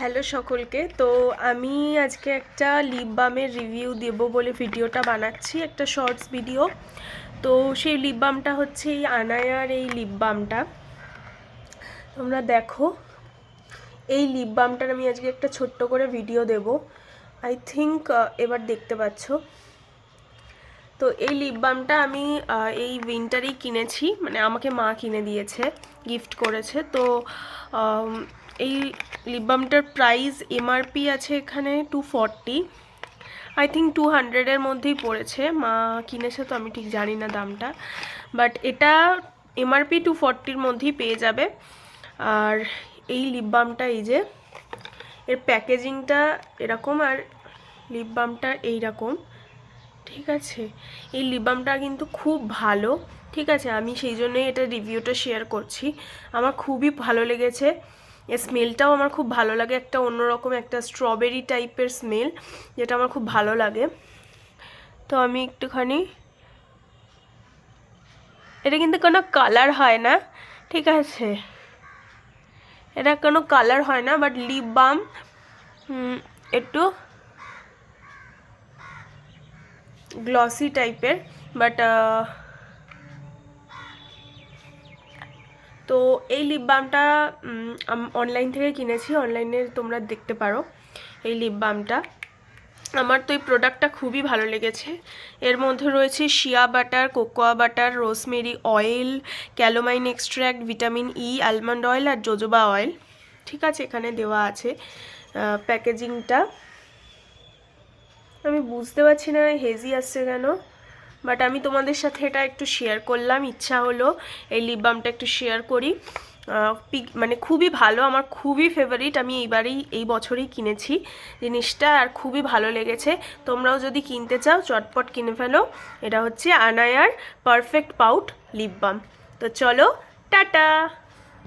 Hello সকলকে। তো আমি আজকে একটা লিপ বামের রিভিউ দেব বলে ভিডিওটা বানাচ্ছি, একটা শর্টস ভিডিও। তো সেই লিপ বামটা হচ্ছে এই আনায়ার এই লিপ বামটা। তোমরা দেখো, এই লিপ বামটার আমি আজকে একটা ছোট্ট করে ভিডিও দেব। আই থিঙ্ক এবার দেখতে পাচ্ছ। তো এই লিপ বামটা আমি এই উইন্টারেই কিনেছি, মানে আমাকে মা কিনে দিয়েছে, গিফট করেছে। তো এই লিপ বামটার প্রাইস এমআরপি আছে এখানে 240, আই থিঙ্ক 200-এর মধ্যেই পড়েছে। মা কিনেছে তো আমি ঠিক জানি না দামটা, বাট এটা এমআরপি 240-র মধ্যেই পেয়ে যাবে। আর এই লিপ বামটা, এই যে এর প্যাকেজিংটা এরকম, আর লিপ বামটা এইরকম, ঠিক আছে। এই লিপ বামটা কিন্তু খুব ভালো, ঠিক আছে। আমি সেই জন্যই এটা রিভিউটা শেয়ার করছি। আমার খুবই ভালো লেগেছে, এর স্মেলটাও আমার খুব ভালো লাগে, একটা অন্যরকম একটা স্ট্রবেরি টাইপের স্মেল, যেটা আমার খুব ভালো লাগে। তো আমি একটুখানি, এটা কিন্তু কোনো কালার হয় না, ঠিক আছে, এটা কোনো কালার হয় না, বাট লিপ বাম একটু গ্লসি টাইপের, বাট তো এই লিপ বামটা অনলাইন থেকে কিনেছি, অনলাইনে তোমরা দেখতে পারো এই লিপ বামটা। আমার তো এই প্রোডাক্টটা খুবই ভালো লেগেছে। এর মধ্যে রয়েছে shea butter, cocoa butter, rosemary oil, calamine extract, vitamin E, almond oil আর জোজোবা অয়েল, ঠিক আছে, এখানে দেওয়া আছে। প্যাকেজিংটা আমি বুঝতে পারছি না হেজি আসছে কেন, বাট আমি তোমাদের সাথে এটা একটু শেয়ার করলাম, ইচ্ছা হলো এই লিপ বামটা একটু শেয়ার করি। মানে খুবই ভালো, আমার খুবই ফেভারিট। আমি এই বছরেই কিনেছি জিনিসটা, আর খুবই ভালো লেগেছে। তোমরাও যদি কিনতে চাও চটপট কিনে ফেলো। এটা হচ্ছে আনায়ার পারফেক্ট পাউট লিপ বাম। তো চলো, টাটা।